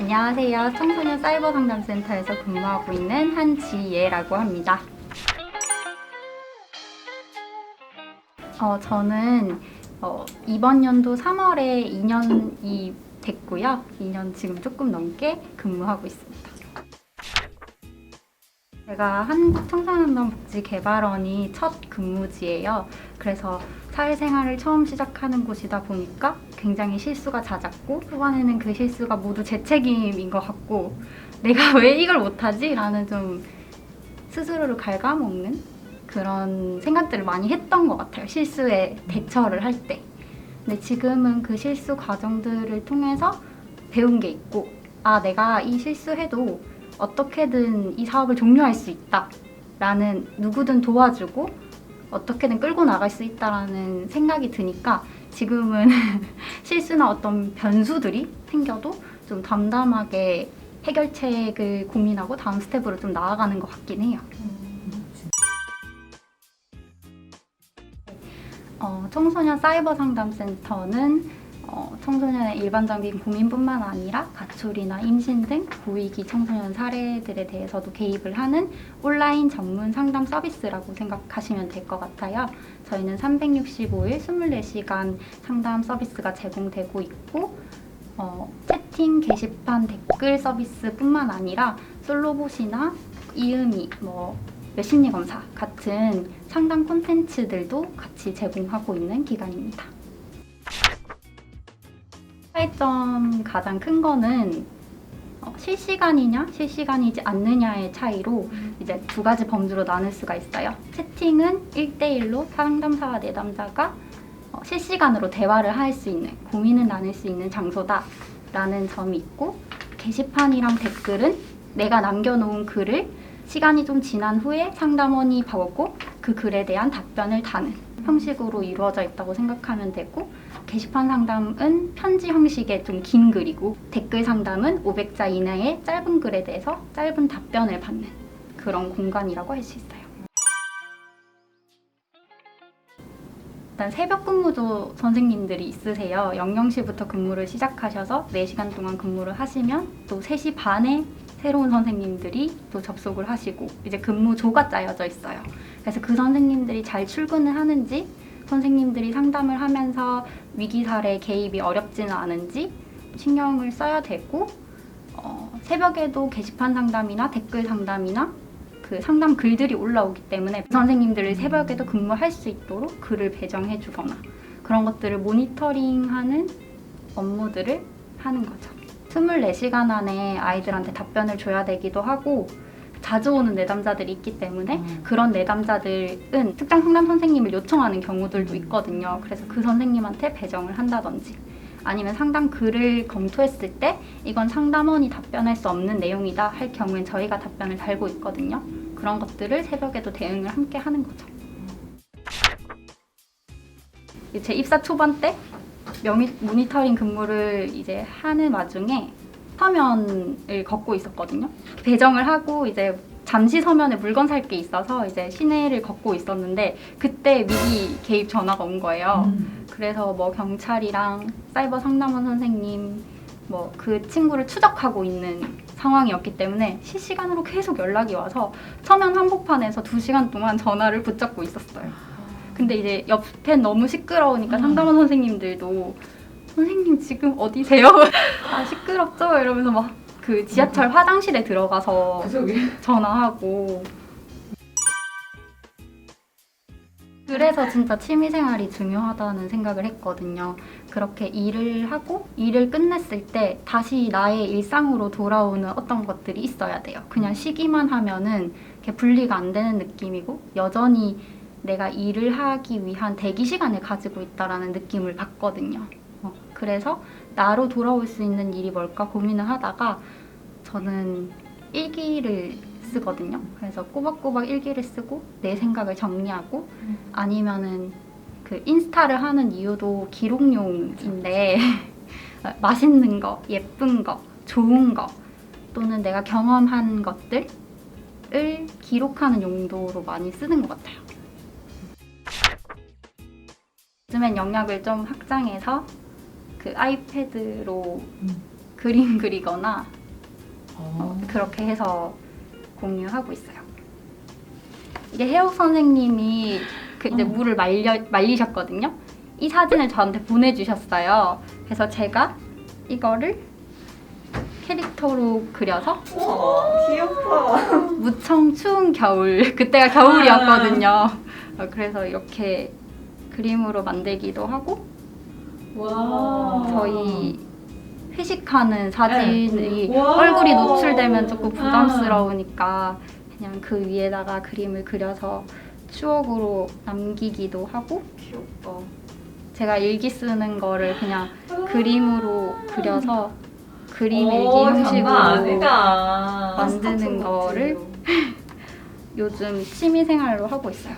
안녕하세요. 청소년 사이버 상담센터에서 근무하고 있는 한지예라고 합니다. 저는 이번 연도 3월에 2년이 됐고요. 2년 지금 조금 넘게 근무하고 있습니다. 제가 한국청소년복지개발원이 첫 근무지예요. 그래서 사회생활을 처음 시작하는 곳이다 보니까 굉장히 실수가 잦았고 초반에는 그 실수가 모두 제 책임인 것 같고 내가 왜 이걸 못하지? 라는 좀 스스로를 갉아먹는 그런 생각들을 많이 했던 것 같아요. 실수에 대처를 할 때. 근데 지금은 그 실수 과정들을 통해서 배운 게 있고 내가 이 실수해도 어떻게든 이 사업을 종료할 수 있다 라는 누구든 도와주고 어떻게든 끌고 나갈 수 있다라는 생각이 드니까 지금은 실수나 어떤 변수들이 생겨도 좀 담담하게 해결책을 고민하고 다음 스텝으로 좀 나아가는 것 같긴 해요. 청소년 사이버 상담센터는 청소년의 일반적인 고민뿐만 아니라 가출이나 임신 등 고위기 청소년 사례들에 대해서도 개입을 하는 온라인 전문 상담 서비스라고 생각하시면 될 것 같아요. 저희는 365일 24시간 상담 서비스가 제공되고 있고 채팅, 게시판, 댓글 서비스뿐만 아니라 솔로봇이나 이음이, 심리 검사 같은 상담 콘텐츠들도 같이 제공하고 있는 기관입니다. 차이점 가장 큰 거는 실시간이냐 실시간이지 않느냐의 차이로 이제 두 가지 범주로 나눌 수가 있어요. 채팅은 1대1로 상담사와 내담자가 실시간으로 대화를 할 수 있는, 고민을 나눌 수 있는 장소다라는 점이 있고, 게시판이랑 댓글은 내가 남겨놓은 글을 시간이 좀 지난 후에 상담원이 보고 그 글에 대한 답변을 다는 형식으로 이루어져 있다고 생각하면 되고, 게시판 상담은 편지 형식의 좀 긴 글이고 댓글 상담은 500자 이내의 짧은 글에 대해서 짧은 답변을 받는 그런 공간이라고 할 수 있어요. 일단 새벽 근무조 선생님들이 있으세요. 00시부터 근무를 시작하셔서 4시간 동안 근무를 하시면 또 3시 반에 새로운 선생님들이 또 접속을 하시고 이제 근무조가 짜여져 있어요. 그래서 그 선생님들이 잘 출근을 하는지, 선생님들이 상담을 하면서 위기 사례 개입이 어렵지는 않은지 신경을 써야 되고, 새벽에도 게시판 상담이나 댓글 상담이나 그 상담 글들이 올라오기 때문에 선생님들을 새벽에도 근무할 수 있도록 글을 배정해 주거나 그런 것들을 모니터링하는 업무들을 하는 거죠. 24시간 안에 아이들한테 답변을 줘야 되기도 하고 자주 오는 내담자들이 있기 때문에 그런 내담자들은 특정 상담 선생님을 요청하는 경우들도 있거든요. 그래서 그 선생님한테 배정을 한다든지 아니면 상담 글을 검토했을 때 이건 상담원이 답변할 수 없는 내용이다 할 경우엔 저희가 답변을 달고 있거든요. 그런 것들을 새벽에도 대응을 함께 하는 거죠. 제 입사 초반 때 모니터링 근무를 이제 하는 와중에 서면을 걷고 있었거든요. 배정을 하고 이제 잠시 서면에 물건 살 게 있어서 이제 시내를 걷고 있었는데 그때 위기 개입 전화가 온 거예요. 그래서 경찰이랑 사이버 상담원 선생님 그 친구를 추적하고 있는 상황이었기 때문에 실시간으로 계속 연락이 와서 서면 한복판에서 2시간 동안 전화를 붙잡고 있었어요. 근데 이제 옆엔 너무 시끄러우니까 상담원 선생님들도 선생님 지금 어디세요? 시끄럽죠? 이러면서 그 지하철 화장실에 들어가서 전화하고. 그래서 진짜 취미생활이 중요하다는 생각을 했거든요. 그렇게 일을 하고 일을 끝냈을 때 다시 나의 일상으로 돌아오는 어떤 것들이 있어야 돼요. 그냥 쉬기만 하면은 이렇게 분리가 안 되는 느낌이고 여전히 내가 일을 하기 위한 대기 시간을 가지고 있다라는 느낌을 받거든요. 그래서 나로 돌아올 수 있는 일이 뭘까 고민을 하다가 저는 일기를 쓰거든요. 그래서 꼬박꼬박 일기를 쓰고 내 생각을 정리하고 아니면은 그 인스타를 하는 이유도 기록용인데 맛있는 거, 예쁜 거, 좋은 거 또는 내가 경험한 것들을 기록하는 용도로 많이 쓰는 것 같아요. 요즘엔 영역을 좀 확장해서 그 아이패드로 그림 그리거나 그렇게 해서 공유하고 있어요. 이게 혜옥 선생님이 이제 물을 말리셨거든요. 이 사진을 저한테 보내주셨어요. 그래서 제가 이거를 캐릭터로 그려서 귀엽다. 무청 추운 겨울, 그때가 겨울이었거든요. 그래서 이렇게 그림으로 만들기도 하고 와. 저희 회식하는 사진이 와. 얼굴이 노출되면 조금 부담스러우니까 그냥 그 위에다가 그림을 그려서 추억으로 남기기도 하고 귀엽다. 제가 일기 쓰는 거를 그냥 그림으로 그려서 그림 일기 장난 형식으로 아니다. 만드는 거를 요즘 취미생활로 하고 있어요.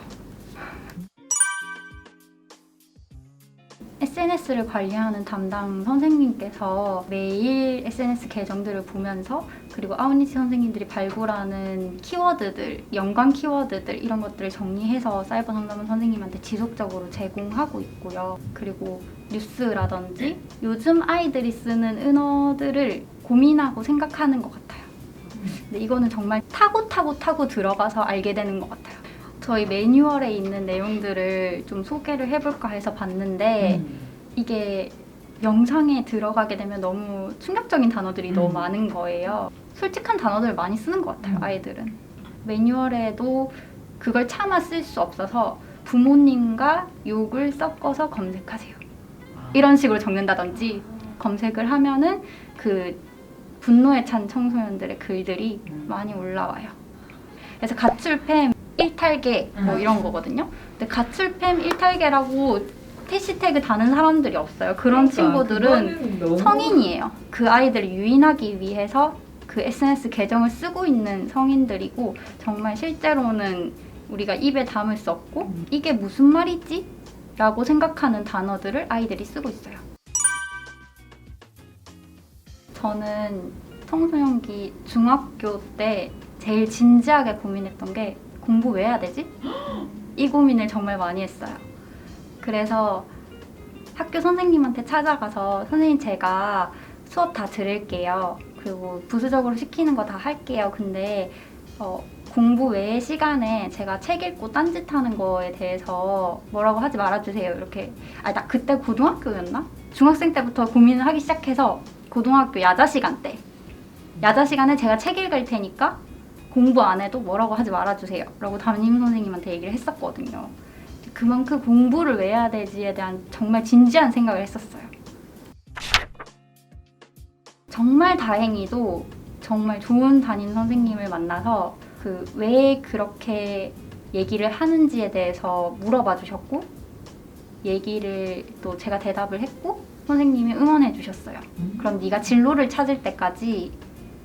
SNS를 관리하는 담당 선생님께서 매일 SNS 계정들을 보면서 그리고 아웃니치 선생님들이 발굴하는 키워드들, 연관 키워드들 이런 것들을 정리해서 사이버 상담원 선생님한테 지속적으로 제공하고 있고요. 그리고 뉴스라든지 요즘 아이들이 쓰는 은어들을 고민하고 생각하는 것 같아요. 근데 이거는 정말 타고 들어가서 알게 되는 것 같아요. 저희 매뉴얼에 있는 내용들을 좀 소개를 해볼까 해서 봤는데 이게 영상에 들어가게 되면 너무 충격적인 단어들이 너무 많은 거예요. 솔직한 단어들을 많이 쓰는 것 같아요, 아이들은. 매뉴얼에도 그걸 참아 쓸 수 없어서 부모님과 욕을 섞어서 검색하세요. 이런 식으로 적는다든지 검색을 하면은 그 분노에 찬 청소년들의 글들이 많이 올라와요. 그래서 가출팸 1탈계 뭐 이런 거거든요. 근데 가출팸 1탈계라고 해시태그 다는 사람들이 없어요. 그런 친구들은 성인이에요. 그 아이들을 유인하기 위해서 그 SNS 계정을 쓰고 있는 성인들이고 정말 실제로는 우리가 입에 담을 수 없고 이게 무슨 말이지? 라고 생각하는 단어들을 아이들이 쓰고 있어요. 저는 청소년기 중학교 때 제일 진지하게 고민했던 게 공부 왜 해야 되지? 이 고민을 정말 많이 했어요. 그래서 학교 선생님한테 찾아가서 선생님 제가 수업 다 들을게요. 그리고 부수적으로 시키는 거 다 할게요. 근데 공부 외의 시간에 제가 책 읽고 딴짓하는 거에 대해서 뭐라고 하지 말아주세요. 이렇게 나 그때 고등학교였나? 중학생 때부터 고민을 하기 시작해서 고등학교 야자 시간 때 야자 시간에 제가 책 읽을 테니까 공부 안 해도 뭐라고 하지 말아주세요 라고 담임 선생님한테 얘기를 했었거든요. 그만큼 공부를 왜 해야 되지에 대한 정말 진지한 생각을 했었어요. 정말 다행히도 정말 좋은 담임 선생님을 만나서 그 왜 그렇게 얘기를 하는지에 대해서 물어봐 주셨고 얘기를 또 제가 대답을 했고 선생님이 응원해 주셨어요. 그럼 네가 진로를 찾을 때까지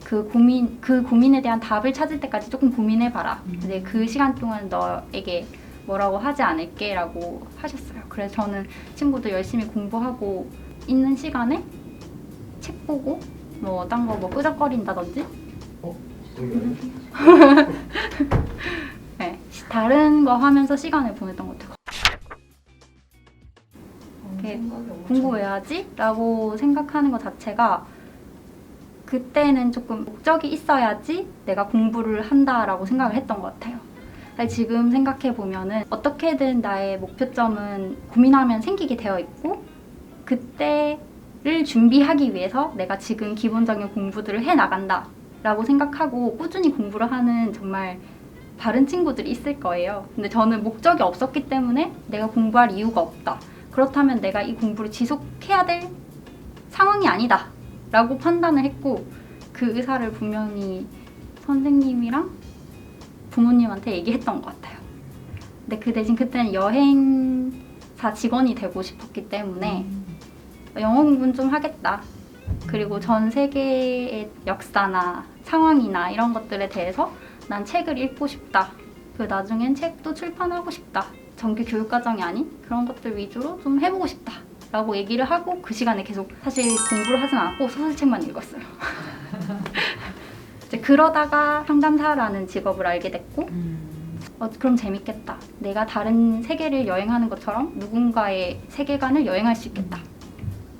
그 고민에 대한 답을 찾을 때까지 조금 고민해봐라. 근데 그 시간 동안 너에게 뭐라고 하지 않을게 라고 하셨어요. 그래서 저는 친구들 열심히 공부하고 있는 시간에 책 보고 뭐 딴 거 뭐 끄적거린다든지 네, 다른 거 하면서 시간을 보냈던 것 같아요. 공부 왜 하지? 라고 생각하는 것 자체가 그때는 조금 목적이 있어야지 내가 공부를 한다라고 생각을 했던 것 같아요. 지금 생각해보면은 어떻게든 나의 목표점은 고민하면 생기게 되어 있고 그때를 준비하기 위해서 내가 지금 기본적인 공부들을 해나간다 라고 생각하고 꾸준히 공부를 하는 정말 바른 친구들이 있을 거예요. 근데 저는 목적이 없었기 때문에 내가 공부할 이유가 없다. 그렇다면 내가 이 공부를 지속해야 될 상황이 아니다 라고 판단을 했고 그 의사를 분명히 선생님이랑 부모님한테 얘기했던 것 같아요. 근데 그 대신 그때는 여행사 직원이 되고 싶었기 때문에 영어 공부는 좀 하겠다. 그리고 전 세계의 역사나 상황이나 이런 것들에 대해서 난 책을 읽고 싶다. 그리고 나중엔 책도 출판하고 싶다. 정규 교육과정이 아닌 그런 것들 위주로 좀 해보고 싶다. 라고 얘기를 하고 그 시간에 계속 사실 공부를 하진 않았고 소설책만 읽었어요. 이제 그러다가 상담사라는 직업을 알게 됐고 그럼 재밌겠다. 내가 다른 세계를 여행하는 것처럼 누군가의 세계관을 여행할 수 있겠다.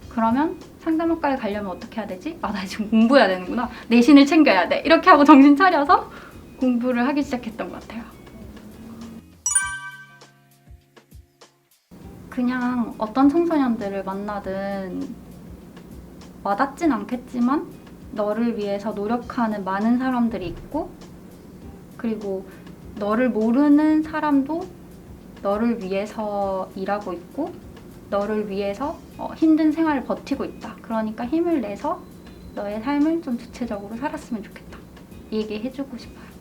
그러면 상담학과에 가려면 어떻게 해야 되지? 아, 나 지금 공부해야 되는구나. 내신을 챙겨야 돼. 이렇게 하고 정신 차려서 공부를 하기 시작했던 것 같아요. 그냥 어떤 청소년들을 만나든 와닿진 않겠지만 너를 위해서 노력하는 많은 사람들이 있고, 그리고 너를 모르는 사람도 너를 위해서 일하고 있고, 너를 위해서 힘든 생활을 버티고 있다. 그러니까 힘을 내서 너의 삶을 좀 주체적으로 살았으면 좋겠다. 얘기해주고 싶어요.